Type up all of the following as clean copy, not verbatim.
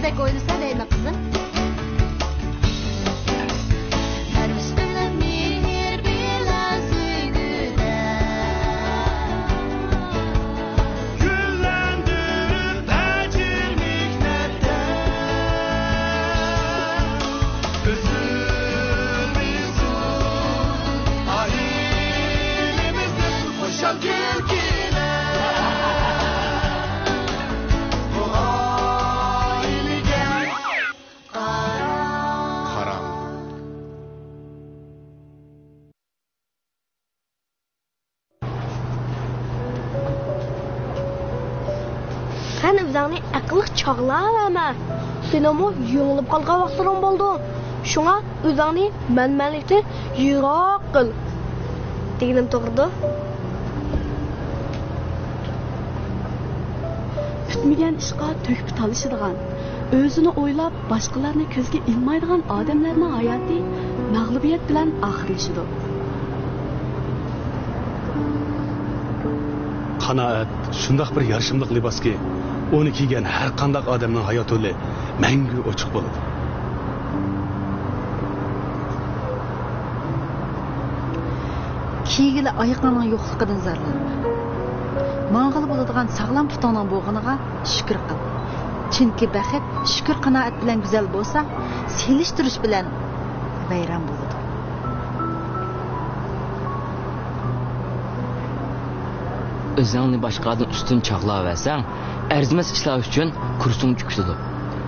bek oynasa deyme kızım. Özüңni aqlıq çağlama. Senamo yığılıb qalğan vaxtlarım boldu. Şuna özüңni mənməlikdən yiroq qıl. Deginim to'g'ridu? Bitmagan ishqa to'kib talishadigan, o'zini o'ylab, boshqalarni ko'zga ilmaydigan odamlarning hayoti mag'lubiyat bilan oxirlashadi. Qanoat shundoq bir yarishimliq liboski onu kiygan har qanday odamning hayot yo'li mangu ochiq bo'ladi. Kiygili oyoqlarning yo'qligidan zarlanma. Mang'il bo'ladigan sog'lom putoning bo'lganiga shukr qil. Chunki baxit shukr qanoat bilan go'zal bo'lsa, selishtirish bilan vayron bo'ladi. Özüңni boshqadan ustun chaqlayversang, arzimas ishlar uchun kursing cho'kadi.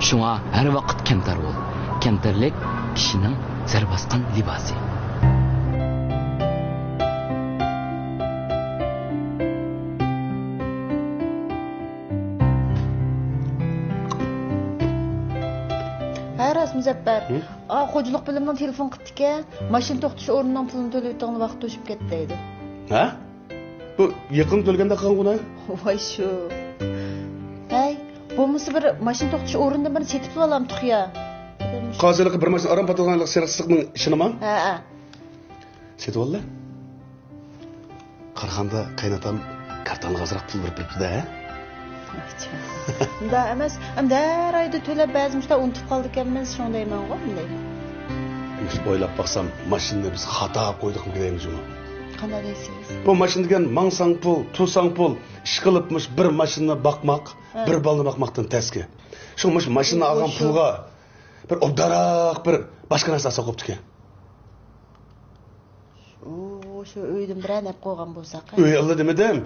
Shunga har vaqt kamtar bo'l. Kamtarlik kishining zar bosgan libosi. Muzaffar, xo'jalik bilimdan telefon qildik-a, mashina to'xtash o'rnining pulini to'layotgan vaqt to'shib ketdi deydi. Ha? Bu yaqin to'lganda qolg'una? Voy shu. Hey, bo'lmasa bir mashina to'xtash o'rnidan bir setib olamdik ya. Qozilik bir mashina aram patologlik servisning ishinimi? Ha. Setib oldi. Qarag'anda qaynatam kartonga azroq pul beribdi-da. Da emas, hamda har oyda to'lab ba'zimizda unutib qoldik ekanmiz, shundayman qo'y, bunday. Biz o'ylab baqsam, mashinani biz xato qo'ydikmi deymiz uni. Qanday deysiz? Bu mashina degan mangsang pul, tusang pul, ish qilibmish bir mashinani boqmoq, bir balni boqmoqdan taski. Shu mashina olgan pulga bir obdaroq bir boshqa narsa soqibdi ekan. Shu uydan bir anab qo'ygan bo'lsak. Uy allo demadim.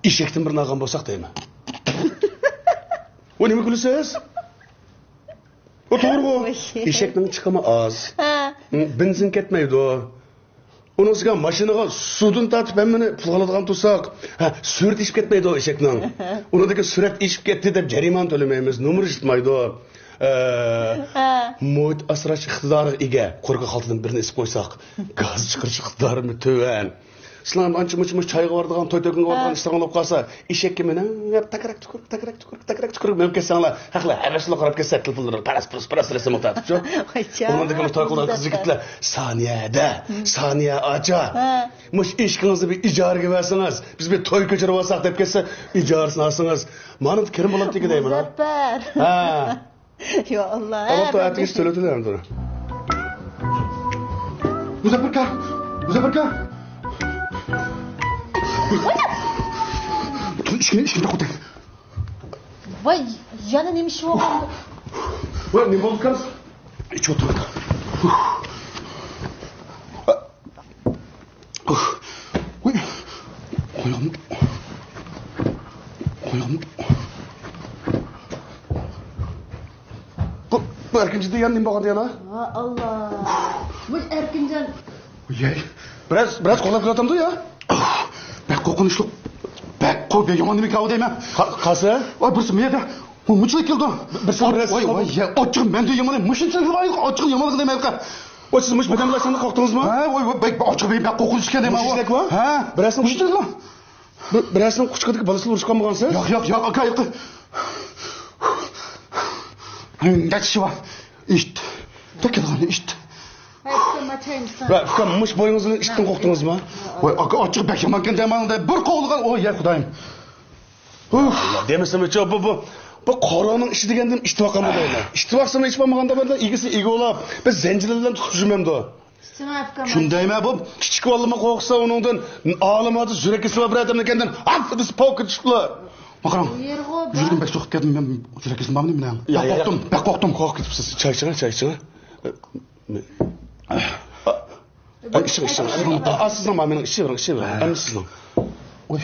Eshakdan bir olgan bo'lsak deyman. O nima kulasiz? O to'g'ri. Eshakning chiqimi oz. Benzin ketmaydi. Unisiga mashinaga suvdan tatib hammani pul oladigan tursak, surat ishib ketmaydi eshakning. Unidagi surat ishib ketdi deb jarima to'lamaymiz, nomer eshitmaydi. Muhit asrash iqtidoriga ega qo'rqa xaltidan birini isib qo'ysak, gaz chiqarish iqtidorini to'van. Sizlar ancha-muncha choyga boradigan, to'y-to'yga boradigan ishlar bo'lib qolsa, eshakka meni takarak tukurib menib ketsanglar, haqla, havasli qarab ketsa, telefonlar paras resim o'tadi-ku. Undagi to'y qilgan qiz-yigitlar Saniya acha. Mush ishqingizni bir ijaraga bersangiz, biz bir to'y ko'chirib olsak deb ketsa, ijarasini olsangiz, mana kirim bo'ladi deyman. Muzaffar. Ha. Yo Allah. Alloh atiga to'ladilar endi. Muzaffar ka. İşkini koyayım. Vay, yana neymiş o? Vay, ne oldu kız? İç otur. Vay, koyalım. Bu Erkincan'da yanayım bakalım yana. Allah. Bu Erkincan. Yey, biraz kolay kılatamdı ya. Bek kokunuşlu. Bek koy be yaman demek avdayım ha. Kası? Vay birisi miydi? O muçlu kildi. Vay ya açık ben de yamanım. Muşun çekil var açık yamanlık demek ha. O siz muş bedemler sen de kalktınız mı? Ha vay bek açık bek kokunuş geldi mi? Muşluk var? Ha. Birazdan muşluk mu? Birazdan kuçkadık balısı vuruşkan mı kalsın? Yok akayıktı. Geç şu var. İşte. Tekrar işte. Fıkam mış boyunuzun işten korktunuz mu? Açık bek yamanken demanında bir kovulgan. Oy ya Xudayım. Allah demesem hiç bu. bu qo'rg'onning ishi degandim ishtiboqamda deyman. Ishtiboqsam hech bo'lmaganda bunda egisi ega olib, biz zanjirlar bilan tutib yurmamdi. Shundaymi bu kichik bolamni qo'rqsa uningdan olimadi yurak kesib bir odam ekandan hafdis poker chiqdilar. Maqram. Yurgim bek so'qib ketdim men yurak kesib mamnun men. Qo'rqdim, qo'rqib ketibsiz. Choy iching. Sizning mening ishi bor. Endi sizning. Oy.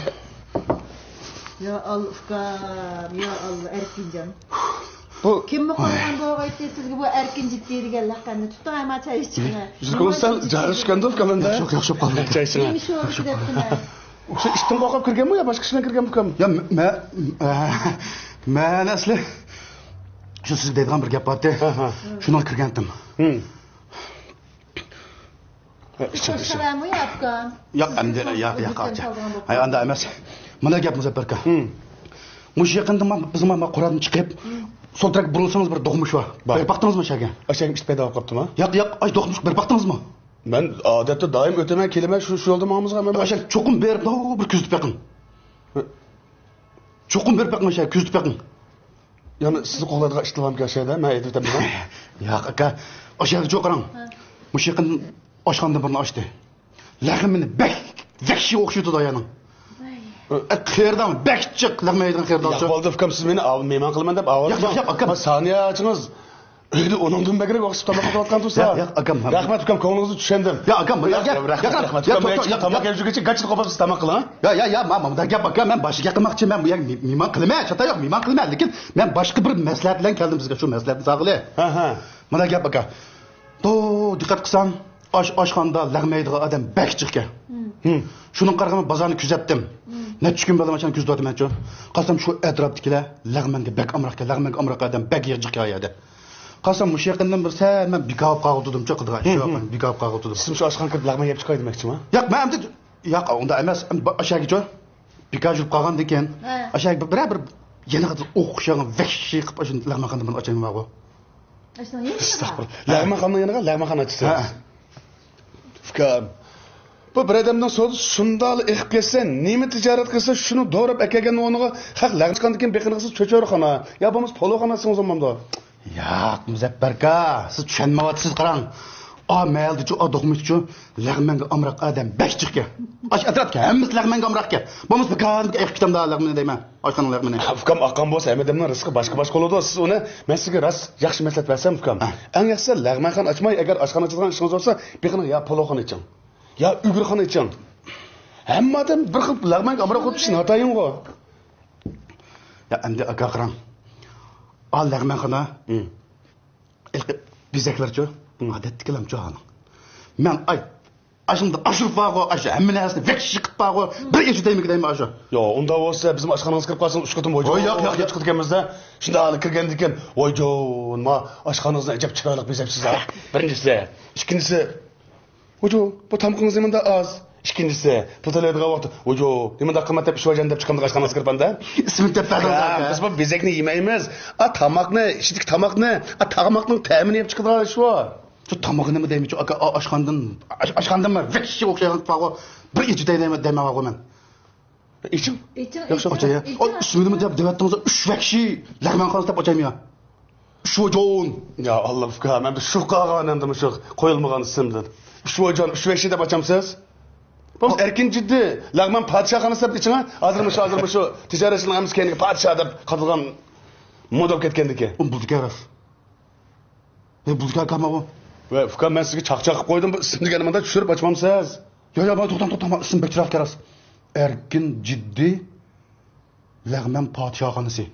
Ya Allah ukam, ya Allah Erkincan. Bu Kim qo'ygan bu aytdi sizga bu Erkin jiddiy degan laqabni tutib ayma choy ichishni. Yurgimsan jarishganda ukamda. Yo'q, qoldi. Choy iching. Nima shu debdimi? O'sha ishdan qo'rqib kirganmi yo boshqa ishdan kirganmi ukam? Yo, men asli shu siz deydigan bir gap bordi. Shunga kirgandim. Salamu ya ukam. Yo'q, endi yo'q. Hay, anda emas. Mana gap Muzaffarka. Mush yaqinda bizim Qur'ondan chiqib, sol taraf burilsangiz bir do'qmush bor. Bir baxtingizmi shaga? Ashang ish paydo bo'lib qoptimi? Yo'q, ay do'qmush bir baxtingizmi? Men odatda doim o'taman, kelaman shu yo'lda mamizga men ashang cho'qim berib, bir kuzatib yaqin. Cho'qim berib yaqin ashang kuzatib yaqin. Ya'ni sizni qo'llarga ishtilamga ashayda, men aytib o'taman. Yo'q, aka, ashang cho'qarang. Mush yaqin oshxonada birini ochdi. Lag'imini bak, vahshi o'xshaydi doyaning. Qerdan bakchiq lag'maydigan qerdan. Yo'q, bo'ldi, ukam siz meni mehmon qilaman deb avval. Yo'q, akam. Saniya achingiz. Uyda onundan bagrak o'xshab tomoq qilayotgan tursa. Yo'q, akam. Rahmat, ukam, ko'nglingizni tushundim. Yo'q, akam, rahmat. Tomoq kelgusigacha gachni qopasiz tomoq qiling. Yo'q, mamamda gap akam, men boshiga qilmoqchi, men bu yer mehmon qilaman, chata yo'q, mehmon qilaman, lekin men boshqa bir maslahat bilan keldim sizga, shu maslahatni sog'ili. Mana gap aka. Diqqat qilsam, oshxonada lag'maydigan odam bakchiqka. Shuning qarag'ama bozorni kuzatdim. Necha kun bo'laman shuni kuzatyapman-ku. Qasam shu atrofdagilar lag'manga bak amroq odam bak yig'jiq ayadi. Qasam mush yaqindan bir sal men bikab qag'ildim-chi qidigan. Yo'q, bikab qag'ildim. Siz shu oshxona kirib lag'ma yeb chiqay demoqchimi? Yo'q, men endi yo'q, unda emas. Ashagicha bikab yurib qolgan ekan. Ashag bir yana o'xshagan vahshiy qilib shu lag'ma qanday men ochayman ba'g'o. Lag'ma qanday yana lag'ma qanday chiqsa. Fikam. Bu bir adamdan so'zi shundal iqib kelsa, nima tijorat qilsa, shuni doğrab akagan o'rniga haq lag'chiqandan keyin beqinqisiz cho'chorxona, yo bo'lmasa poloxonasini o'zimamda. Yo'q, Muzaffarka, siz tushunmayapsiz, qarang. Mayaldichu, do'qmichu, lag'manga amroq odam bakchiqga. Atrofga hammasi lag'manga amroqga. Bo'lmasa beqinqisiz iqqitamda lag'mini deyman. Oshxona lag'mini. Ukam aqam bo'lsa, hammadan rizqi boshqa bo'ladi. Siz uni men sizga rost yaxshi maslahat bersam, ukam. Eng yaxshisi lag'maxon ochmay, agar oshxona ochadigan ishingiz bo'lsa, beqinqisiz yo poloxona iching. Ya uyg'urxona iching. Hammadan bir xil lag'manga amroq o'tishni hataying'o. Ya endi aka qarang. Al lag'mxona. Bizaklarcha odatdikilamcha hali. Men ashunda ashurib baqo, hamma narsani vekshi qilib baqo, bir echidaymi deyman ashu. Yo'q, unda bo'lsa bizim oshxonamizga kirib qolsangiz 3 qatim voy. Yo'q, chiqib ekanmizda. Shunda hali kirgandan keyin voyjon, ma oshxonangizni ajab chiroyli bezabsiz. Birinchisi, ikkinchisi Ojo, bu tamqingiz nimada az. İkincisi, putalaydigan vaqt, ojo, nimada qimmat deb ishvajan deb chiqqanda qashqamas kirpanda. Ismini deb berdim. Biz bu bezakni yemaymiz. Tamoqni, ishlik tamoqni, tamoqning ta'mini yeb chiqadigan shu. Shu tamoqni nima deymichu? Aka oshxondanmi? Vekshi o'xshagan taqo bir ichday deyman men. İçim? Yo'q, ochaya. Ismini nima deb devatdingiz? 3 vekshi lag'man qolsa deb ochaymi yo? Shojon. Ya Allah fikam, men shu qolganimda shu qo'yilmagan ismdan. Shojon, 3 vekshi deb ochamsiz? Bu erkin jiddi. Lag'man podshohxonasi deb ichingmi? Hozirmi shu tijoratchining hamiz keyingi podshoh deb qatilgan modab ketgandiki. Bu garas. Bu qama bu. Va fikam men sizga chaqchaq qilib qo'ydim, bu ismni deganimda tushirib ochmamsiz. Yo'q, to'xtam, ism bekchiroq keras. Erkin jiddi lag'man podshohxonasi.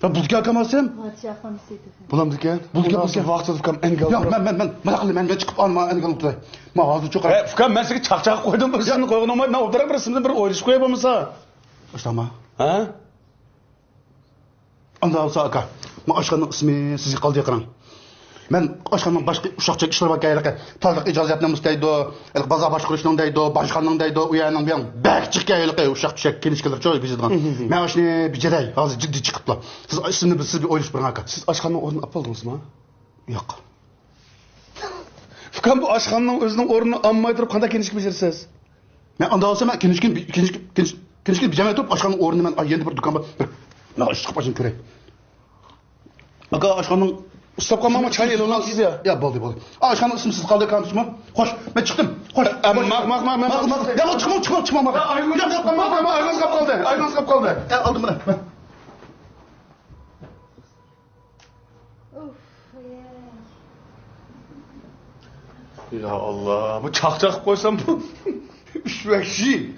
Va bulga akamasam? Podshohxonasi edi. Bulamdi ekan. Bulga vaqtida fikam engal. Yo'q, men nima qildim? Men chiqib olma engal turay. Men hozir cho'qar. Fikam men sizga chaqchaq qo'ydim, bir ismni qo'ygan olmay, men o'tirib bir ismni bir o'ylashib qo'yib bo'lmasa. O'shtama. Ha? Unda olsa aka. Men oshxonaning ismi sizga qoldi qarang. Men oshxonaning boshqa ushaqcha ishlar bor kerak. Toliq ijozatni mustaydi, bozor boshqarishning deydi, boshqarning deydi, u yerning bilan bakchiqqa yo'liqay ushaq tushak kelishkilar cho'y bizdan. Men oshni bijaday, hozir jiddiy chiqibdi. Siz ismini sizga o'ylash biring aka. Siz oshxonaning o'rnini olib qoldingizmi? Yo'q. Fikam bu oshxonaning o'zining o'rnini olmay turib qanday kelishga bejarsiz? Men unda olsam, men kelishga bijamay turib oshxonaning o'rnini men endi bir do'kon bor. Ben çıkıp başım körey. Aga aşkanın ıslap kalmama çay el olan siz ya. Ya boldu. Aşkanın ısımsız kaldı kardeşim. Hoş ben çıktım. Hoş. Mak. Ya çıkma mak. Ayağınız kap kaldı. Ya aldım bunu. Ya Allah, bu çakçak koysam buüşvekşi.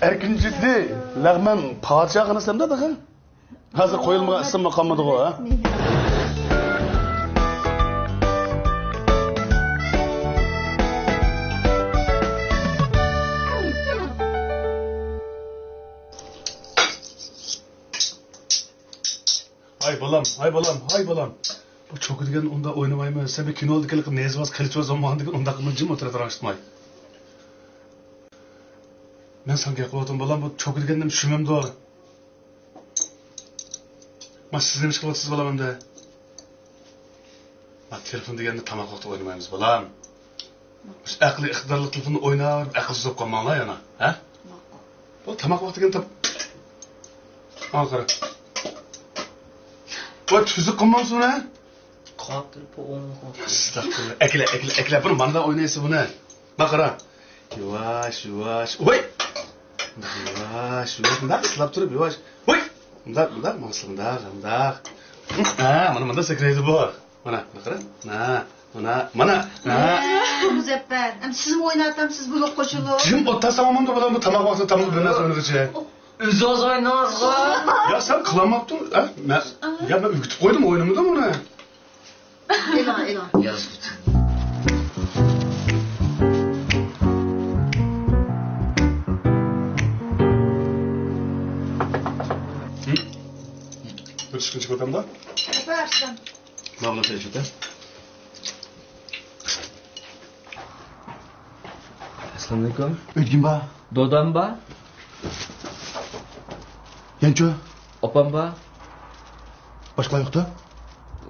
Erkincidi, lağmen padişah anasam da ha. Hazır koyulmağa ısınma kalmadı o ha. Ay balam. Bu çok degen onda oynamayma. Sen bir kino oldu ki nezvaz kılıçvaz zaman degen onda kımıncım oturup araştırmay. Ben sanki yakaladım balam bu çok degenim şümem doğru. Mas siz demiş kılıçsız balam hem de. Bak telefon degeninde tamak vakti oynamayımız balam. Biz akıllı iktidarlı telefonu oynar, akılsız olup kalmanlar yana. Ha? Bu tamak vakti degen tam... Al kara. Bu tüzük kılmamsın ha? Qatırıp onu. Estağfurullah. Ekle. Bunu bana da oynayası bu ne? Bak ara. Yavaş. Oy! Yavaş. Bunlar ıslap durup yavaş. Oy! Bunlar masılındak. Ha, mana sekreydi bu. Mana, bak ara. Mana. Müzeffer. Hem siz mi oynatam, siz bu yok koşulu? Kim otta samamam da bulan bu tamak vakti tamam bir nasıl oynayacak? Üzöz oynamaz. Ya sen kılamaptın. Ha? Ben ürkütüp koydum oyunumu da bunu. Elan. Yazık. Bir sıkıntı çıkartam da. Yaparsın. Ne yapalım tecrübe? Assalamualaikum. Ödgün ba. Dodam ba? Yanço. Opam ba? Başka yoktu.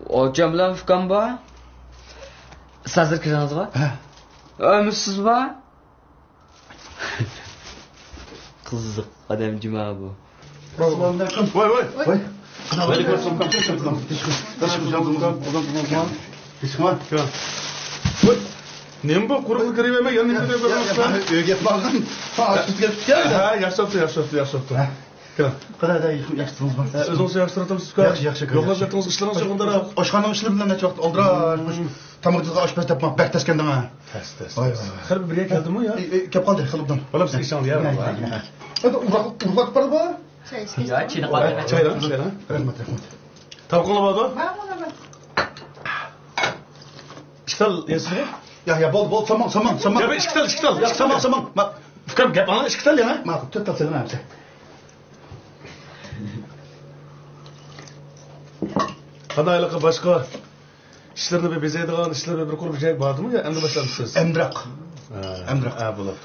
Hocam bilan Furkan ba? Siz hazır kiraniz ba? He. Ümitsiz ba? Kızık adamcım ha bu. Vay. Nem bu kurup kireyeme yanına gidiyor. Öget bağlan. Açıp geldi. Ha, yaşaptı. Kadar da yaxşısınız mı? Özünüzü yaxşıratımsınız. Yaxşı. Yo'qlab yatdingiz, ishlaringiz yo'qondara. Oshxona ishli bilan necha vaqt oldirarmish. Tamog'ingizga oshpaz topmoq bak taskandan. Tez. Voy. Har biriga keldimi ya? Kelib qoldi xilibdan. Bolam siz ishonib yarmi. Hadi urg'oq qilib qo'y. Ya çiğne kaldı. Çaydan. Rahmat. Tavukla bağda. Ben buna bak. İştal yesini. Ya bol saman. Ya be iştal. Ya saman. Bak. Fıkam gap ana iştal ya. Ma'qul, to'rt talsana hamsa. Qandaylıqı başqa işlerini bir bezeydigan, işlerini bir qurib şey bardımı ya? Endi başlamışsınız. Emraq. Ha, bo'ladi.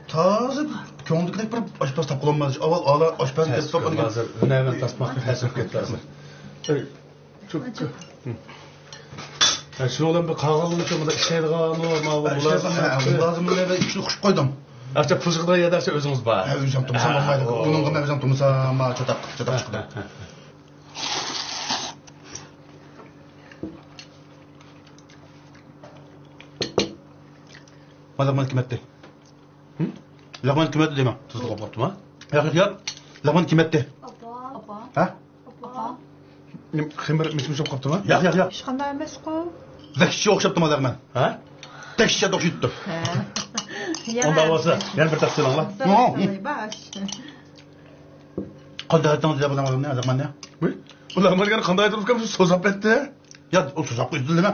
Toza ko'ngildek bir oshpaz topib olmadi. Avval ola oshpaz deb topadigan. Hozir hunayman tasmoqni tasib ketdi hozir. Çok. Ha, şunu olan bir qag'alni uchun ishlaydigan, mana bu Lazım bir ishni xush qo'ydim. Acha pulchiqda yedasi o'zingiz bor. Ha, o'zim tursam olmaydi. Uning ham o'zim tursam, ma chataq chiqdi. Lag'man kim etdi? Lag'man kim etdi deyman. Tuzlu qoptimi? Yo'q. Lag'man kim etdi? Opa. Ha? Ximir mitmişim qoptimi? Yo'q. Hech qanday emas-ku. Vahshga o'xshabdi lag'man. Ha? Dahshatga o'xshabdi. Onda bo'lsa, yana bir tafsilonglar. Baş. Qanday aytdingiz lag'man ne? Ular menga qanday turib kam so'zab ketdi? Ya o tuzak qo'ydilma.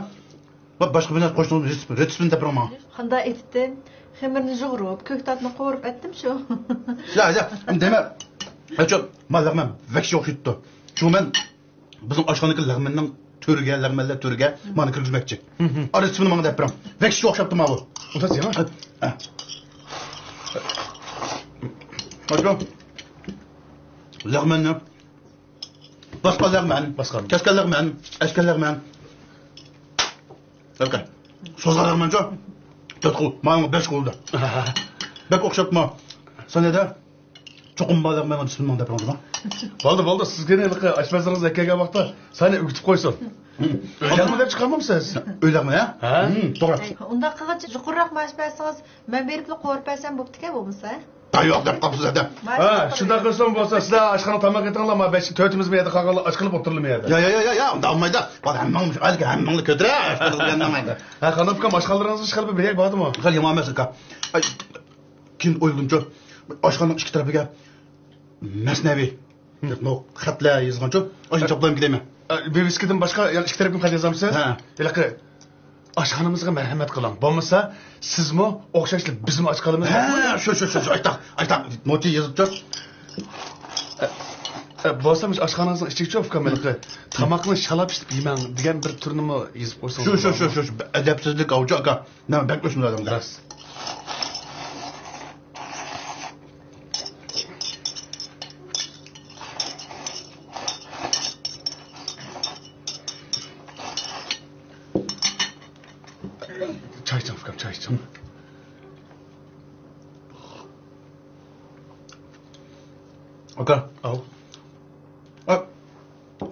Boshqa bir narsa qo'shdim, retseptini topiraman. Qanday etdim? Xemirni jug'urib, ko'ktatni qovurib etdim shu. Ya, dema. Aycho, men lag'man vahshga o'xshabdi. Shu men bizim oshxonadagi lag'manning lag'manlar to'riga meni kirgizmoqchi. Retseptini menga deb beraman. Vahshga o'xshabdi men bu. Utas yana. Aycho. Lag'manni başqa lag'man, kaskan lag'man, ashkan lag'man. Bakın. Sozlarım önce. 4 kul. Mağın 5 kulda. Bek okşatma. Sen ne de? Çoğun balık ben ismini manda yapıyorum. Bo'ldi, sizga ne aşpazlarınız ekkaga vaqtda seni o'kitib qo'ysin. O'ylag'mi deb chiqarmamsiz? O'ylag'mi, ha? Ha? To'g'ri. Unda qilg'ich yuqoriroq maosh bersangiz, men berib qo'rib bersam bo'pti-ku bo'lmasa. Yo'q deb qapsiz adam. Ha, shunday qilsam bo'lsa, sizlar oshxona tomoq etinglar, men 5-4imiz bu yerda qolganlar och qilib o'tirilmaydi. Ya, unda olmaydi. Bak hammangni ko'tira, qilganmaydi. Ha, qanday ukam oshxonalaringizni ish qilib beraylik bo'ladimi? Qal yomon emas aka. Keyin o'yladim-ku, oshxonaning ikki tarafiga masnaviy no xatlar yozganchu, o'sha choplayib gidaman. Beviskidan boshqa yana ikki tarafga xat yozamsiz? Ha. Ilaqi oshxonamizga marhamat qiling. Bo'lmasa, sizmi o'xshashlik bizmi och qolamiz? Ha, shu aytaq. Noti yozibchi. Bo'lsa, oshxonangizni ichikchi ukamilqi. Tamoqni shalab ishib yemang degan bir turnimi yozib qo'ysangiz. Shu adabsizlik avji aka. Nima bakmoshim dedim. Ras. Çay içeceğim Furkan, çay içeceğim. Aka. Al.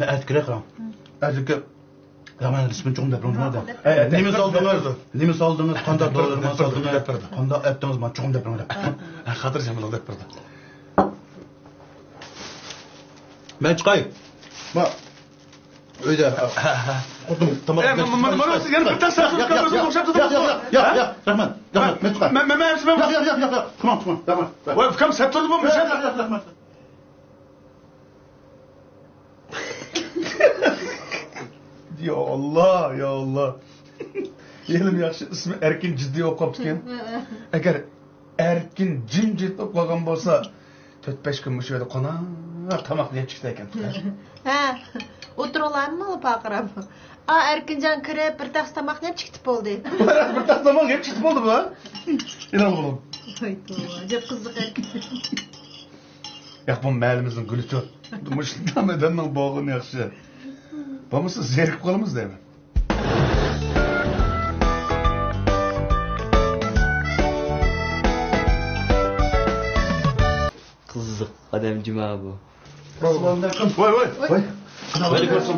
Ben etkile kalam. Etkile. Zaman ismini çok deprem olmadı. Nemi saldınız, kanda dolarıma saldınız, kanda ettiniz ben çok deprem oldu. Xatir Jamil deb birdi. Ben çıkayım. Bak. Öyle. Otum tamam. Mana siz yana bir tane sözünüz kalırsa o'xshab turibsiz. Ya, Rahman. Ben çıkayım. Men Ya. Tamam. Rahman. voy ukam sap turdi bu Rahman. Ya Allah. Yelim yaxshi ismi Erkin jiddiy o'qib qolibdi. Agar Erkin jimjit o'qib qolgan bo'lsa, 4-5 kun shu yerda qonaq tomoq yeb chiqdi ekan. Ha, o'tirolarmi paqirab? Erkinjon kirib bir tax tomoq yeb chiqib bo'ldi. Bir tas tomoq yeb chiqdi bo'ldi bu. Inon bo'lib. Voy to'g'ri, ajab qiziq Erkin. Yo'q, bu mahallimizning guli-chu. Mushunda madanning bog'ini yaxshi. Bo'lmasa zerikib qolamiz deyman. Qiziq odam juma bu. Voy. Hadi ko'rsin,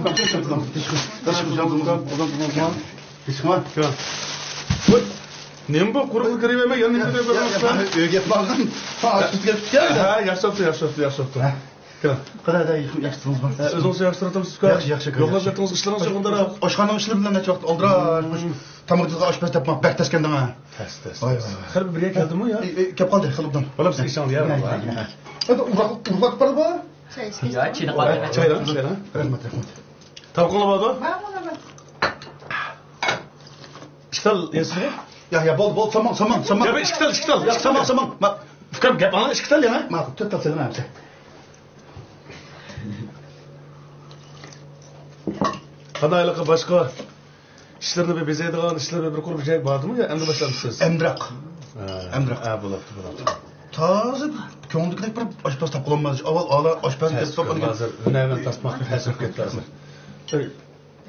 Nima bu quruq kirib emas, yana kirib emas. Uyga bordim. Açıp geldi. Ha, yaxshi. Qadada yaxshisiz mı? O'zingiz yaxshi turatasiz ku? Yaxshi. Yo'qlab yotdingiz ishlaringiz yo'qondaroq. Oshxona ishlari bilan necha vaqt oldiramiz. Tamoqda oshpaz tapmoq bak taskandan. Voy. Har biriga keldimi yo? Kelib qoldi qilibdim. Bolam siz ishon ya. Hadi urg'at bor bu. Ya chini qoldi. Chayra. Rahmat. Tavqinlar bordi? Bor. Ishtal yesizmi? Ya bol saman. Ya bir ishtal. Saman. Fikrim gap ana ishtal yana. Ma'qul, to'rt tasini hepsi. Qadayliqi boshqa ishlarni bir bezaydigan ishlar bir qurib joy bordimi yo endi boshlamsiz? Emraq. Ha, bo'ladi. Toza ko'ngildek bir oshpaz topib qololmadi. Avval ola oshpaz deb topgan. Hozir hunarmand tasmoqni hasab ketdi hozir.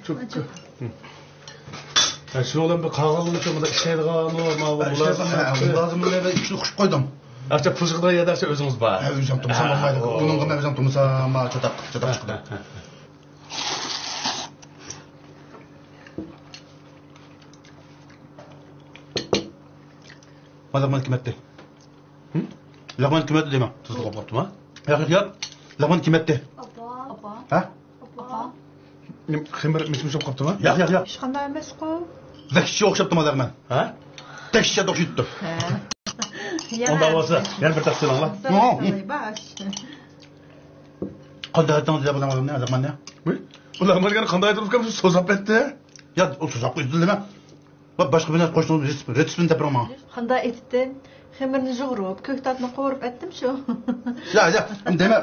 Çok. Ha, shuni bilan bir qog'ozning uchun ishlaydigan Lazım böyle ikisini xush qo'ydim. Acha pul sig'digan yerda o'zingiz bor. O'zim tumasam olmaydi. Bunun qilmay o'zim tumasam çatak chiqdi. Lag'man kim etdi? Lag'man kim etdi deyman. Tuzli qolib qolibdimi? Yo'q. Lag'man kim etdi? Opa. Ha? Ximir mishmishib qolibdimi? Yo'q. Hech qanday emas-ku. Vahshga o'xshabdimi Lag'man? Ha? Dahshat o'xshatdi. Onda bo'lsa, yana bir taqdir ola. Baş. Qanday aytdingiz deb bilaman Lag'man ne? Ular menga qanday turib so'zab ketdi? Ya o tuzak qo'ydilma. Va boshqa bilan qo'shnimiz retseptini topiraman. Qanday etdim? Xemirni jug'urib, ko'ktatni qovurib etdim shu. Ya, dema.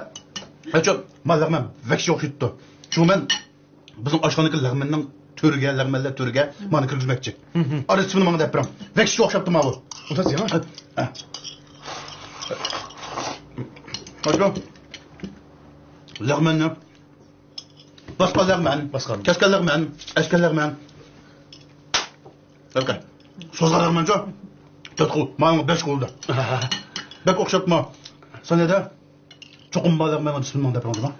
Aytib, Lag'man vahshga o'xshatdi. Shu men bizim oshxonadagi Lag'manning lag'manlar to'riga meni kirgizmoqchi. Retseptini menga deb beraman. Vahshga o'xshatdi mana bu. O'tasiz yana? Ha. Hocam. Lag'manni Başka Lag'man, Kaskan Lag'man, Ashkan Lag'man. Okay. So'zga Lag'mancha. To'rt qo'l, menga 5 qo'lda. Bak o'xshatma. Sanada Çoğum balık ben ismini de yapamadım.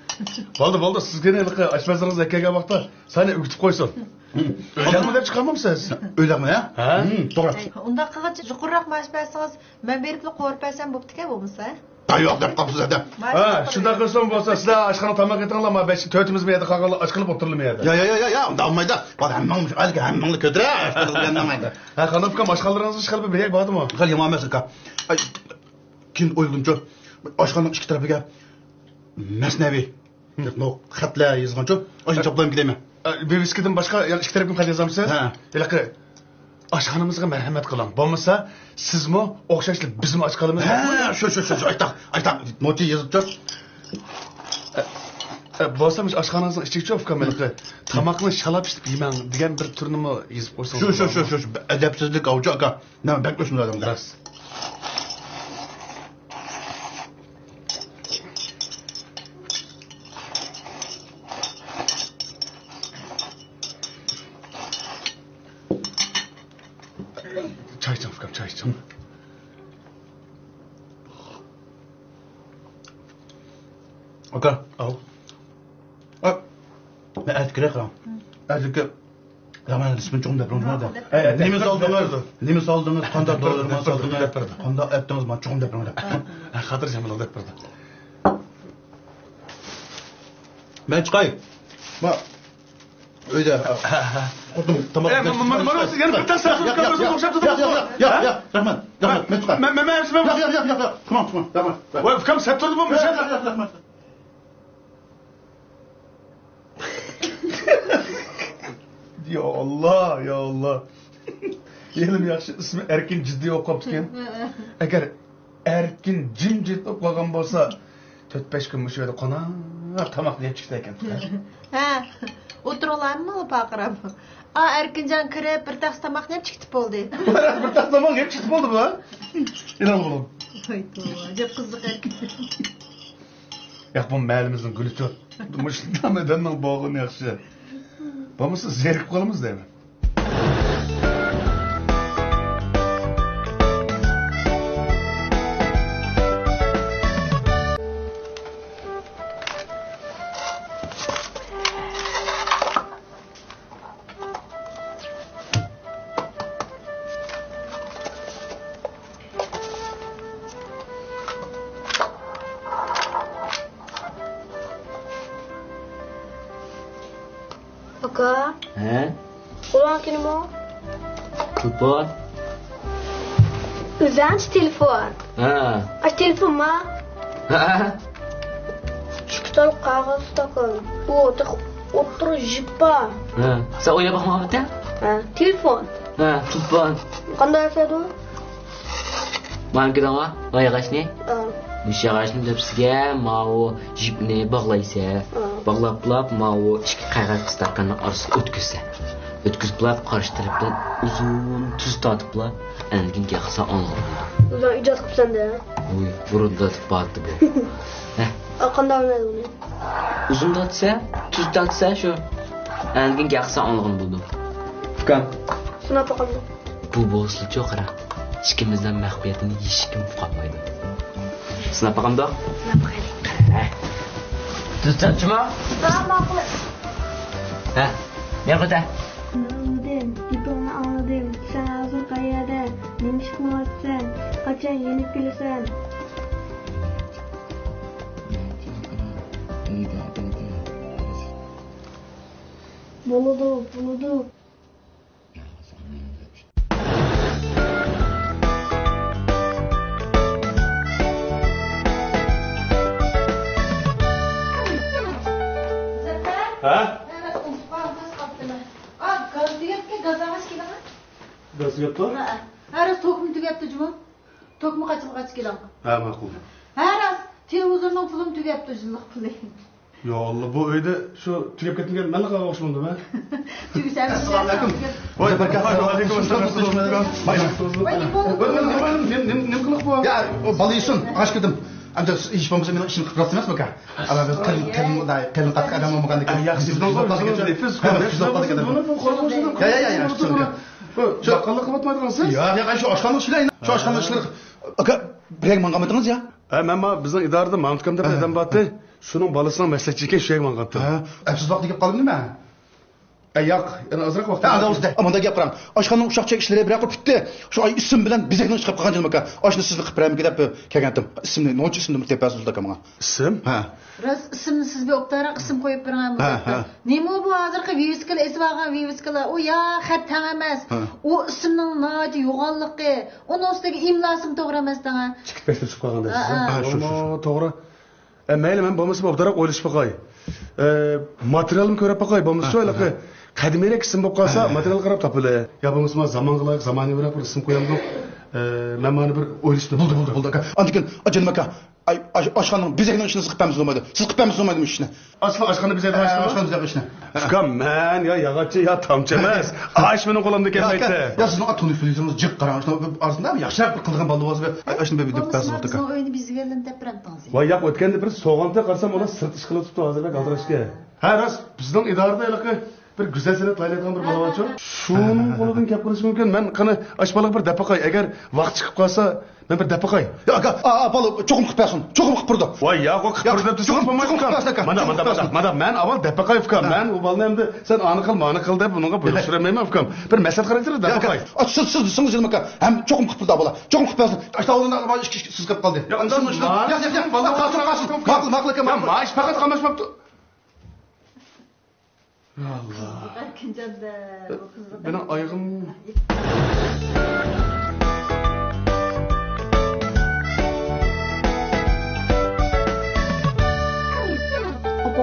Bo'ldi, sizga ne ilqi oshpazlarimiz akaga vaqtda seni o'gitib qo'ysin. O'ylaqmi deb chiqarmamsiz? O'ylaqmi ya? Ha? To'g'ri. Unda qilg'ich yuqoriroq maosh bersangiz, men beribli qo'rib bersam bo'pti-ku bo'lmasa. Yo'q deb qopsiz adam. Ha, shunday qilsam bo'lsa, sizlar oshxona tomoq etinglar, men 5-4imiz bu yerda qolganlar och qilib o'tirilmaydi. Ya, unda olmaydi. Bak hammangni ko'tira, olmaydi. Ha, qanday ukam oshxonalaringizni chiqarib beraylik bo'ladimi? Qal yomon emas aka. Keyin o'yladim-ku, oshxonaning ikki tarafiga masnaviy xatlar yozgan-ku, o'sha choplayib ketaymi? Beviskidan boshqa yana ikki tarafga xat yozamsiz? Ha. Ilaqi oshxonamizga marhamat qiling. Bo'lmasa, sizmi o'xshashlik bizmi och qolamiz? Ha, shu aytaq. Noti yozib-tur. Bo'lsam oshxonangizning ichiga ukam ilaqi tomoqni shalab ishib yemang degan bir turnimi yozib qo'ysangiz. Shu adabsizlik avji aka. Nima bakmoqchi bo'ladim da. Çay içeceğim Furkan, çay içeceğim. Aka. Al. Ben etkile kalam. Etkile. Hemen ismini çok deprem oldu. Evet, Nimiz aldınız, kanda dolarıma saldınız. Deprem. Kanda ettiniz ben çok deprem oldu. Xatir Jamil deb berdi. Ben çıkayım. Bak. Öyle. Otum tamam. Mana siz yana bitta so'z qilib o'xshab turibsiz. Ya, rahmat. Ben çıkayım. Men Tamam. Tamam. voy ukam sap turdi bu misha. Rahmat. Ya Allah. Yelim yaxshi ismi Erkin jiddiy o'qib qolgan. Agar Erkin jimjit o'qib qolgan bo'lsa, 4-5 kun shu yerda qona tomoq yeb chiqdi ekan. Ha, o'tirolarmi paqirab? Erkinjon kirib bir tax tomoqni yeb chiqib bo'ldi. Bir tax tomoq yeb chiqdi bo'ldi bu. İnan oğlum. Ayto, jep qiziq Erkin. Ya bu mahallimizning guli-chu. Mushtam edanning bog'ini yaxshi. Bo'lmasa zerikib qolamiz deyman. Aka, He? ulan kim o? Telefon? Özenç telefon. Ha. Aç telefon mu? Ha. Şu kitap kağıt takın. Otur jippa. Ha. Sen oya bakma bir Ha, telefon. Ha, telefon. Qanday yasaydi? Manki dama, oya kaçni? Ha. Müşe kaçni deb sizga mau jipni bog'laysa, bog'lab mau ikki qag'az stakanni orasiga o'tkazsa. O'tkazib qarshi tarafdan uzun tuz tortib andigin qilsa oladi. Uzun ijod qilsanda. Uy, burundatib batdi bu. Heh, Qanday o'ynaydi uni? uzun tortsa, tuz tortsa shu andigin qilsa olgan bo'ldi. Ukam, Sınavda qanday? bu bo'slicha qara. Hech kimizdan maxfiyatini hech kim qolmaydi. Sinab qandoq? Tuz tortma? Ma'qul. Ha, men qota. Anladım, diplomu anladım. Sen ağzın kayada. Neymiş kumatsın? Kaçan yenip gelirsen. Buludu. Ha? Gaz tugabdi, gaz avash keldimi? Nasıl yaptı? Haras to'qim tugabdi, jumon. To'qmi qachib kelam. Ha, ma'qul. Haras televizorning pulim tugabdi, jilliq puli. Ya Allah, bu uyda şu tugab ketgan menga qara o'xshamdi ha. Tugsam. Assalomu alaykum. Voy baraka. Alaykum assalom. Nim qiliq bu? Ya balıyısın. Aşk edim. Amca hiç olmazsa benim işim kıprast emas mı ka? Ama biz kalın katkı adam olmadan da. Yaxshi, siz Ya. Şu bakalım kapatmadınız siz? Ya şu aşkanlık şeyler. Şu aşkanlık şeyler. Aka Birek mangamadınız ya? Men bizning idorada Mahmud Kamdir adam batı. Şunun balısının meslekçi ekan shu yerga mangatdi. Siz vaqtga kelib qoldingmi? Yo'q, yana ozroq vaqt. Adamızda. Amanda gapirəm. Aşxanın uşaqça işləri bir qılıb bitdi. Şu ay isim bilan bizəkdən çıxıb qalğan jılmaka. Aşını sizlə qıpıram gedib kelgandim. İsimni, noçu isimni tepəsiz uzdaq ama. İsim? Ha. Ras isimni siz bir oqtara isim qo'yib beraman bu yerda. Nima bu hozirgi viviskal esib olgan viviskalar? O ya xat tang emas. O ismning noiti yo'g'onligi, uning ustiga imlosim to'g'ri emas tanga. Chiqib chiqib qolganda siz. To'g'ri. Mayli men bo'lmasa obdaroq o'ylashib qo'y. Materialni ko'rib qo'y, bo'lmasa o'ylaqi. Qadimiyroq ism bo'lib qolsa, material qarab topili. Ya bo'lmasa zamonga loyiq, zamonaviyroq bir ism qo'yamiz. Men mana bir o'ylashdim. Bo'ldi aka. Andikin ajilma aka. Ay aşxanın bizəkdən işini sıqıpamız olmadı. Siz qıpamız olmadı işini. Aşxana bizəkdən işini. Fukam men ya yağaççı ya tamçı emas. Aş mening qo'limda kelmaydi. Ya sizin atını üflüyorsunuz, cık qarang. Aslında yaxshirab bir qilgan baldı bo'lsa, aşını bir deb bəs oldu aka. Biz o'yini bizgadan teprantangiz. Voy yo'q, o'tganda bir so'g'onda qarsam ona sirt ish qilib turibdi hozirda qaldirashga. Ha, rost, bizning idorada iliqi bir go'zal san'at laylaydigan bir bola bor-ku. Shuning qo'lidan gap qilish mumkin. Men qani ashbaliq bir dapaqay, agar vaqt chiqib qolsa, men bir dapaqay. Ya aka, balı çoxum qıpasın. Çoxum qıpırdı. Voy yo'q, o qipir deb turib bo'lmaydi. Mana men avval dapaqay fukam. Men u balni endi sen ani qil, mani qil deb bunga buyurishmayman fukam. Bir maslahat xarakterida dapaqay. Siz jilmaka. Hem çoxum qıpırdı bola. Çoxum qıpasın. Aşta o'rnida siz qilib qoldi. Ya undan Maqul aka, men maash faqat qolmashmabdi. Allah. Erkinjanda bu qizni. Benim ayağım...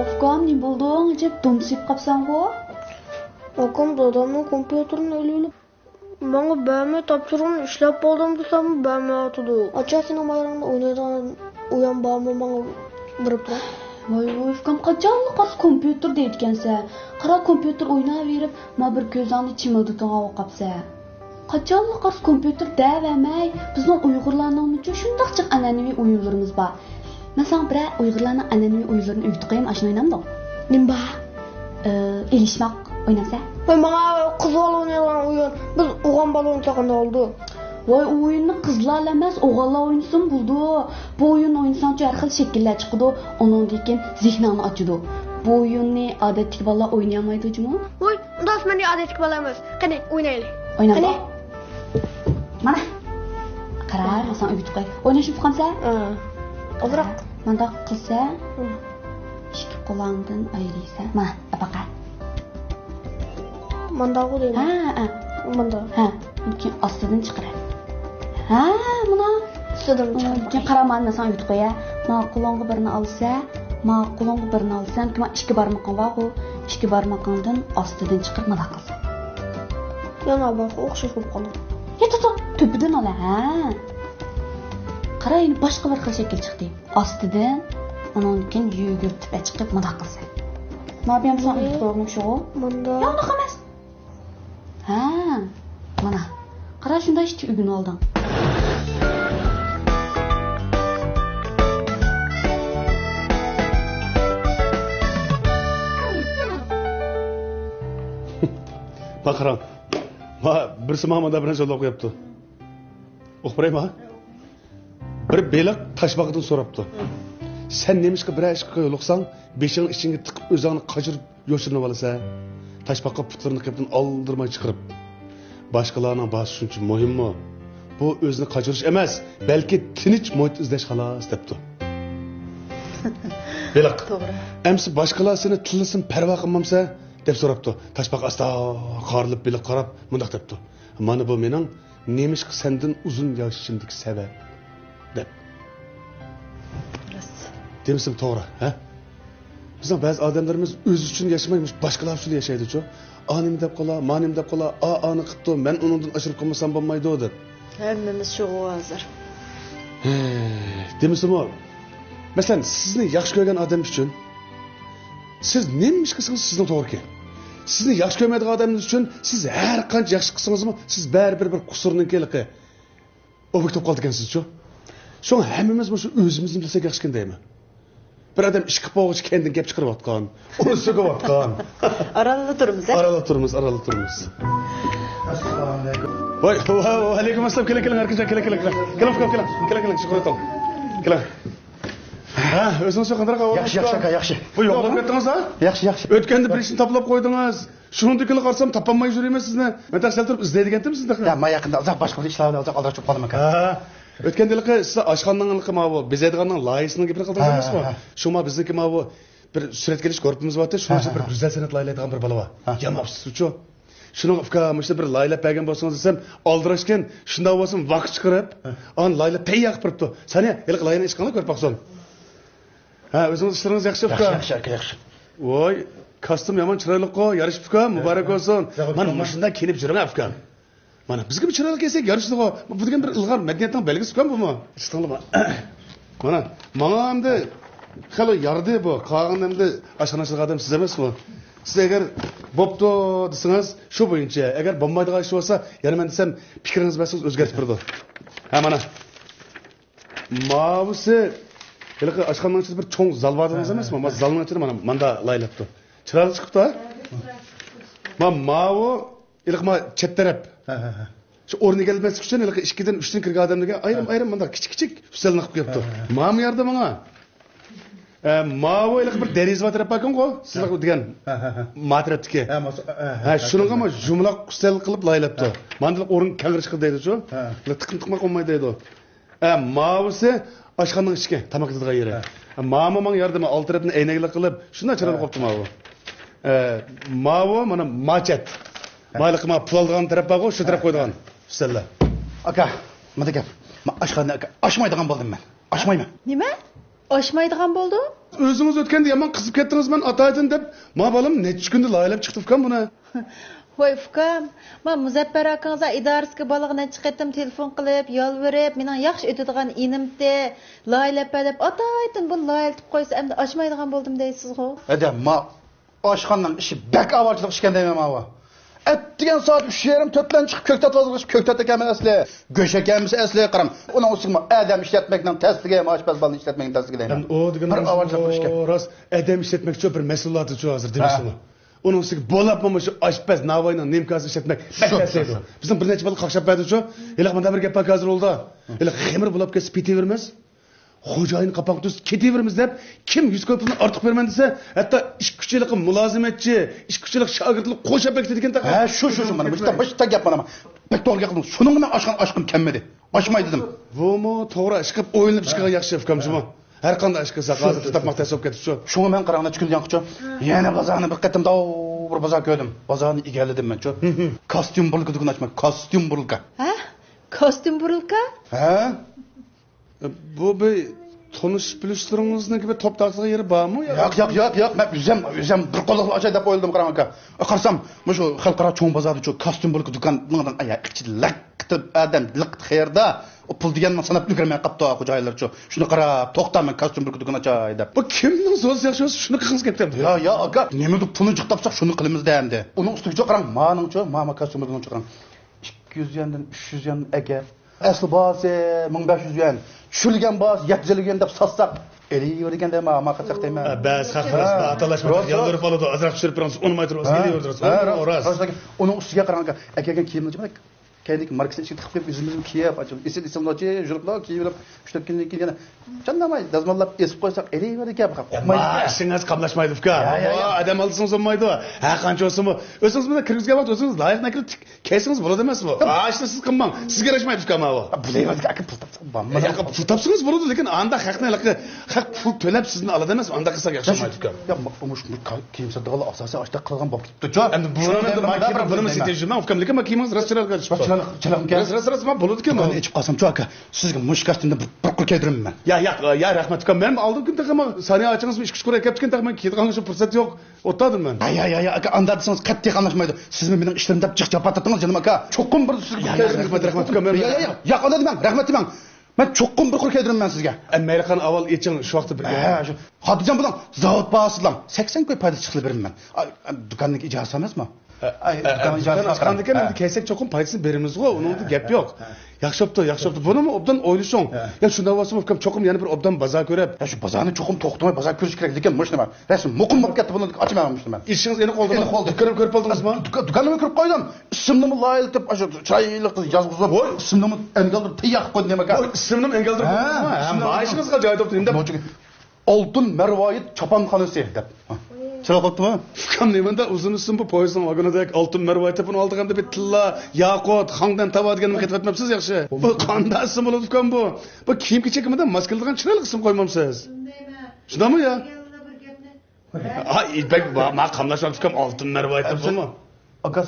Opam ne buldu? Acaba domsip kapsan bu? Akam dadamın kompüterini ölüylüp bana BM tapşırığını işlep aldım desem BM atıdı. Açasının bayrağında oynayacağın uyan BM bana bırıp da. Voy Wolfgang qachonli qas kompyuter deyotgansa, qara kompyuter o'ynaverib, ma bir ko'zingni chimilditga o'qapsa. Qachonli qas kompyuter davamay, bizning Uyg'urlarning uchun shundaqchiq an'anaviy o'yinlarimiz bor. Masalan, bir Uyg'urlarning an'anaviy o'yinlarini uyutib qo'yim, ashuni o'ynamdim. Nimba? Elishmoq o'ynasa. Voy bana kız bala oynayan oyun, biz oğlan bala oynayacağında oldu. Voy o'yinni qizlar emas, o'g'illar o'ynasin bo'ldi. Bu o'yin o'ynasanchi har xil shakllar chiqadi, undan keyin zehningni ochadi. Bu o'yinni odatdagi bolalar o'ynayolmaydi jumi? Voy, undan men odatdagi bala emas. Qani o'ynaylik. O'ynaylik. Mana. Qara, sen uyutib qo'y. O'ynashib qolsa? Ozroq. Manda qilsa, ikki qo'lingdan ayirsan. Mana, abaqa. Manda qo'yaymi? Ha. Manda. Ha, keyin ostidan chiqaradi. Ha, buna Sıdım keyin qaraman sen uyutib qo'ya. Ma qo'lingga birini olsa, ma qo'lingga birini olsam, kim ikki barmoqing bor-ku, ikki barmoqingdan ostidan chiqarib mana qilsan. Yana bak, o'xshash bo'lib qoldi. Yetib, to'pidan ola, ha. Qara, endi boshqa bir xil shakl chiqdi. Ostidan, undan keyin yugurtib chiqib mana qilsan. Ma bu ham sen uyutib qo'ygan shu. Manda. Yo'q, unaqa emas. Ha, mana. Qara, shunda ishni uygun olding. Baqaram. Birisi Mahmud'a birinchi yo'l o'qiyapti. O'qiraymi? Bir beliq tashbaqdan so'rabdi. Sen nemishqa bir ishqa yo'liqsang, beshing ichingga tiqib o'zingni qajirib yo'shirinib olasan. Tashbaqqa putlarini qilibdan oldirmay chiqarib. Boshqalarning boshi shuncha muhimmi? Bu o'zini qajirish emas, balki tinch muhit izlash xolos debdi. Beliq. To'g'ri. Emsi boshqalar seni tillasin parvo qilmamsa deb so'rabdi. Tashbaq asta qorilib beliq qarab mundaq debdi. Mana bu mening nemishqa sendan uzun yashashimdagi sabab deb. Demişim to'g'ri, ha? Bizning ba'zi odamlarimiz o'zi uchun yashamaymiz, boshqalar uchun yashaydi-ku. Anim deb qola, manim deb qola, ani qildi, men undan ashirib qolmasam bo'lmaydi deb. Hammamiz shu hozir. Demişim o. Masalan, sizni yaxshi ko'rgan odam uchun siz nima ish qilsangiz sizning to'g'ri. Sizni yaxshi ko'rmaydigan odamlar uchun siz har qancha yaxshi qilsangiz-mi, siz baribir bir qusurning kelqi. O'bik qoldi ekansiz-ku. Şoň hammamiz shu o'zimizni bilsak yaxshi ekan deyman. Bir adam ish qilib qo'yg'ich kendini gap chiqarayotgan, uni so'kayotgan. Aralada turamiz, Aralada turamiz. Assalamualaikum. Voy, alaykum assalom. Keling, arkadaşlar, keling. Keling, chiqib o'ting. Keling. Ha, o'zingiz qanday qilib? Yaxshi. Bu yo'qlab ketdingiz, ha? Yaxshi. O'tganda bir ishni toplab qo'ydingiz. Shuningdekini qarsam topolmay yurayman sizni. Men tashkil turib izlaydigandim sizni. Ya, men yaqinda uzoq boshqa bir ishlar bilan uzoq aldirib qoldim aka. Ha. O'tgandalik siz oshxonaningki ma bu bezaydiganning loyisini gapirib qildingiz emasmi? Shuma bizniki ma bu bir surat kelish ko'rpimiz bor-da, shuning uchun bir go'zal san'at laylaydigan bir bola bor. Yamabsiz-ku. Shuning ufkamishda bir laylab bergan bo'lsangiz desam, oldirishgan, shunday bo'lsin vaqt chiqarib, on laylab tayyor qilib turibdi. Sani ilk layni ish qilib ko'rpaqson. Ha, o'zingiz ishlaringiz yaxshi ufka. Yaxshi. Voy, kostyum yomon chiroyli-ku, yarashib ufka, muborak bo'lsin. Mana shunday kelib juraman ufka. Mana bizga bir chiroyli kelsak, yarashdi-ku. Bu degan bir ilg'or madaniyatning belgisi ufka bu. Eshitdingizmi? Mana, menga hamda xalo yardi bu. Qolganimda ashxonachiliq odam siz emasmi? Siz agar bo'pti desangiz, shu bo'yicha, agar bo'lmaydigan ish bo'lsa, yana men desam, fikringiz bo'lsa o'zgartib turdi. Ha mana. Mavsi Hilqi ashxonaning ichida bir cho'ng zal bor dedingiz emasmi? Men zalning ichida mana menda laylabdi. Chiroyli chiqibdi. Men mavu ilqma chet taraf. Shu o'rniga kelmaslik uchun ilqi 2 dan 3 dan kirgan odamlarga ayrim menda kichik ustalni qilib qo'yibdi. Ma'mi yerda menga. Mavu ilqi bir deriz va taraf ekan-ku, sizlar degan. Matrapdiki. Ha, shuningga men jumloq ustal qilib laylabdi. Menda o'rin kangirish qildi deydi-ku. Tiqin-tiqma qo'ymaydi deydi. Mavisi oshxonaning ichiga tamoq yeydigan yeri. Mamamang yordami olti tarafni aynakli qilib, shunday chiroyli qilibdi mavu. Mavu mana machet. Mayliqma pul olgan taraf bor, shu taraf qo'ydigan. Bismillah. Aka, mana gap. Men oshxona aka, oshmaydigan bo'ldim men. Oshmayman. Nima? Oshmaydigan bo'ldi? O'zingiz o'tganda yomon qizib ketdingiz, men ataydim deb, ma bolam necha kunda laylab chiqdi ukan buni. Voy ukam, men Muzaffar akangizga idorasiga balog'ini chiqatdim, telefon qilib, yolvorib, mening yaxshi o'tadigan inimdi, laylab deb ataydim, buni laylatib qo'ysa, endi oshmaydigan bo'ldim deysiz-ku. Hadi, ma oshxonaning ishi bak avvalchilik ishgan deyman ma. Etdigan soat 3:30-4dan chiqib ko'ktat vazirlashib ko'ktat ekanman asli. Go'sh ekanmiz asli qaram. Uning ustiga adam ishlatmakdan tasliga oshpaz balni ishlatmakdan tasliga deyman. O degan rost adam ishlatmak uchun bir mas'uliyati chu hozir demasizmi? Uning ustiga bo'labmi shu oshpaz navoyning nimkasini ishlatmak bakasaydi. Bizning bir necha bal qaqshab berdi-chu. Hali menda bir gap hozir bo'ldi. Hali ximir bo'lib ketsa pitaveramiz. Xo'jayin qapoq tuz ketaveramiz deb kim 100 ko'pini ortiq berman desa, hatto ish kuchilik mulozimatchi, ish kuchilik shogirdlik qo'shib bekdi degan taqa. Ha, shu mana bitta gap mana. Bek to'g'ri qildim. Shuning bilan oshqim kelmadi. Oshmaydi dedim. Bumi to'g'ri ish qilib o'yinib chiqqan yaxshi ifkomchimi? Har qanday ish qilsa hozir tutmoq tasab ketdi-chu. Shunga men qaraganda chiqilganqi-chu. Yana bozorni bir qatim bir bozor ko'rdim. Bozorni egalladim men-chu. Kostyum bulka dukun ochmak, kostyum bulka. Ha? Kostyum bulka? Ha? Bu bir tanış biliştiringizni gibi top taqliq yeri bormi? Yo'q. Men o'zim bir qo'lliq ochay deb o'yladim qaram aka. Qarsam, shu xalqaro cho'ng bozorda shu kostyum bulka dukandan aya ichilak qilib adam liq xerda o pul deganni sanab ulgurmay qapti xo'jayinlar-chu. Shuni qarab, to'xtaman kostyum bulka dukan ochay deb. Bu kimning so'zi yaxshi bo'lsa shuni qilsangiz ketdi. Yo, aka, nima deb pulni jiqtapsak shuni qilamiz-da endi. Uning ustiga qarang, meningcha, mama kostyum bulka qarang. 200 yandan 300 yan aka. Asli bası 1500 yuan, tushilgan bas 700 yuan deb satsak, eliyor deganda men qachaq deyman. Bas haqimiz atalashma yoldirib oladi, azroq tushirib turamiz, unmay turamiz, eliyordirasiz. Uning ustiga qarang, akaga kiyimni chiqib, kendik markasini ichib tiqib o'zimizni kiyib, isimlarchi, juriblar kiyib, ushlab kelgan. Chandamay, dazmollab esib qo'ysak, eliyor ekan, qo'ymaydi. Ishingiz qamlashmaydi uka. Odam olsangiz olmaydi. Ha qancha bo'lsa-mu, o'zingiz bilan kirgizgan vaqt o'zingiz layiqni kirib kelsangiz bo'ladi emasmi? Ishni siz qilmang. Sizga yarashmaydi uka mana bu. Bulayman aka pul topsam. Pul topsangiz bo'ladi, lekin anda haqni haq pul to'lab sizni oladi emas, anda qilsak yaxshimaydi uka. Ya bu kiyim sotadiganlar asosan ochda qilgan bo'lib turibdi-ku. Endi buni setajman, ukam, lekin men kiyimingiz raschilab Ras men bo'ladi ekan. Men ichib qolsam-chu aka, sizga mush kostyumda bir qul keldirmayman. Ya rahmat ukam, men oldin kun taqama sani ochingizmi ish kuch ko'rib kelib taqman ketgan shu fursat yo'q. O'tdim men. Ya aka, anda desangiz qat'iy qamlashmaydi. Siz mening ishlarim deb jiq-japa tatdingiz jonim aka. Cho'qqim bir sizga rahmat ukam. Ya qanday demang, rahmat demang. Men cho'qqim bir qul keldirmayman sizga. Mayliqan avval eching shu vaqtda birga. Ha, shu. Xotirjam bo'ling, zavod bahosidan 80 ko'y foyda chiqib beraman. Dukanning ijozasi emasmi? icazı Açqandıkan endi kelsak cho'qim paydasini beramiz go, uningda gap yo'q. Yaxshapti. Bunimi obdan o'ylashing. Ya shunda bo'lsa ukam cho'qim yana bir obdan bozor ko'rib. Ya shu bozorni cho'qim to'xtamay bozor ko'rish kerak lekin mush nima? Rasm muqim bo'lib ketdi, buni ochmayapman man. Ishingiz endi qoldimi? Ko'rib qoldingizmi? Dukanimga kirib qo'ydim. Ismimni loyiltib, o'sha chiroyli qiz yozg'izib, ismimni engaldirib tayyoq qo'ydim nima Voy, ismimni engaldirib qo'ydingizmi? Maishingizga joy topdim deb. Oltin Marvoyit choponxonasi deb. Chiroq qoptimi? Ukam nemanda uzun ism bu poyezdning vagonidagi oltin marvoyit buni oldiganda bir tilla, yaqut, xongdan tavadiganimga ketib o'tmabsiz yaxshi. Bu qanday ism bo'ladi ukam bu? Bu kiyim-kechakimda maskaldigan chiroyli ism qo'ymamsiz. Shundami ya? Ha, ilbek ma qamlashib ukam oltin marvoyit deb bo'lma. Aka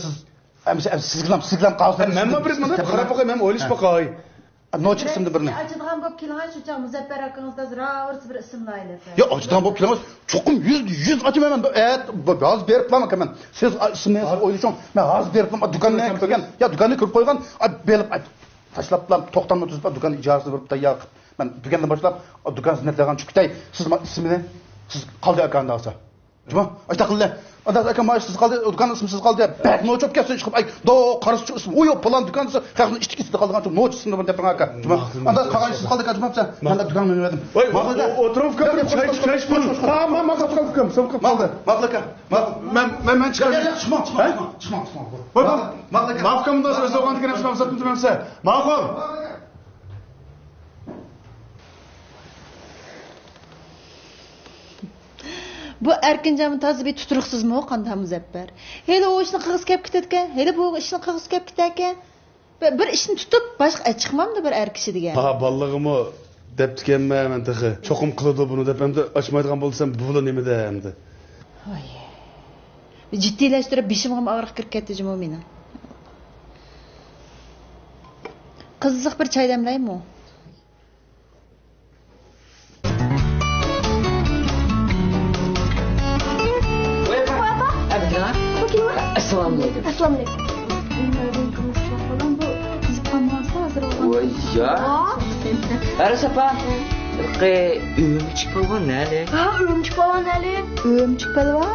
sizglam qolsa. Men bir mana qarab boqay, men o'ylash boqay. Nochi ismni birni. Açıdan bu kilometre şu çağ Muzaffer hakkınızda zıravırız bir isimlayla. Ya açıdan bu kilometre çokum 100 açmayman. Evet, az berip lan hemen. Siz ismini oylayacağım. Ben az berip lan dükkanına koygan. Ya dükkanı kırıp koygan. Belip taşlap lan toxtanma tuzub dükkanı icazı verip da yaq. Ben dükkandan başlap dükkan zinetlegan çıktay. Siz ismini siz qaldı akanda olsa. Cuma? Aytaqilla. Adas aka maaşsız qaldı, dükkan ismsiz qaldı. Bak no çöp kelsin çıkıp ay do qarışçı ism. Oy falan dükkansı qaqın içtikisi qaldıgan çok no ismini bir depin aka. Cuma? Adas qaqaysız qaldı aka cumapsa. Ben de dükkan verdim. Oturup kapı çay bul. Ha, ma kapı sokup kaldı. Maqlaka. Men çıkar. Çıkma. Voy, maqkamda o'z o'g'onga kirib chiqamsa, tutamsa. Ma'qul. Bu Erkincan'ın tarzı bir tuturuksuz mu o qanday Muzaffer? Hele o işini qığız kep ketken, hele bu işini qığız kep ketken. Bir işini tutup başka çıkmam da bir er kişi degan. Ha, ballığımı deptikenme men tığı. Çokum qılıdı bunu dep hem de açmaydigan bolsam bu nima de hem de. Ay. Ciddileştirip bişimim ağrıq kirib ketdi jimo meni. Qizziq bir çay demlaymi o? Assalamualaikum. Voy ya. Ara siapa? Ömçük balvan neli? Ha, örümcek falan Ali. Ömçük balvan?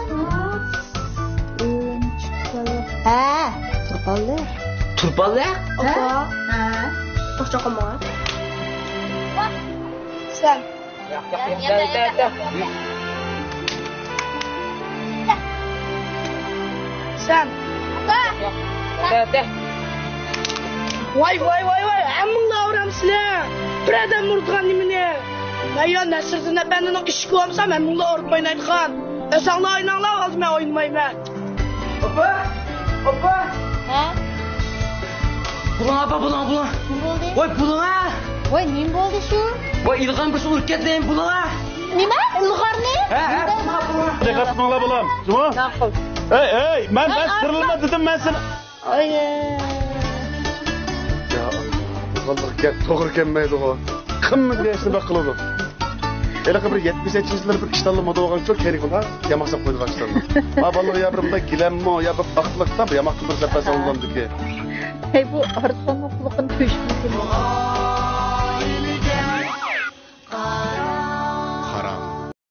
Ha, turpallar. Turpallar? Apa? Tohca kamu. Sen. Sen. Vay. Amın avram sizler. Bir adam vurduğun nimine. Ben ya Nesir'in efendinin işi koymsam ben bununla orp oynaydıkan. Esenle oynanlar aldım ben oynamayım ben. Opa. Ha? Bulan. Ne oldu? Voy bulana. Vay neyim oldu şu? Voy ilgan bir suluk ketleyin bulana. Nima? Ilg'or ne? He. Diqqat qilinglar bolam. Cuma? Ey, men sirilma dedim men seni. Ay. Ya, vallahi gap to'g'ri kelmaydi o. Kimni deyishni bak qiladi. Elaqa bir 70-yillar bir ishtalli moda bo'lgan cho'q kerak bo'lar. Yamoq sap qo'ydi qashlarni. Ha, vallahi ya birimda gilammo, ya bir aqliqdan yamoqni bir zapasa olgandiki. Hey bu arıtmanın kulakını köşkü.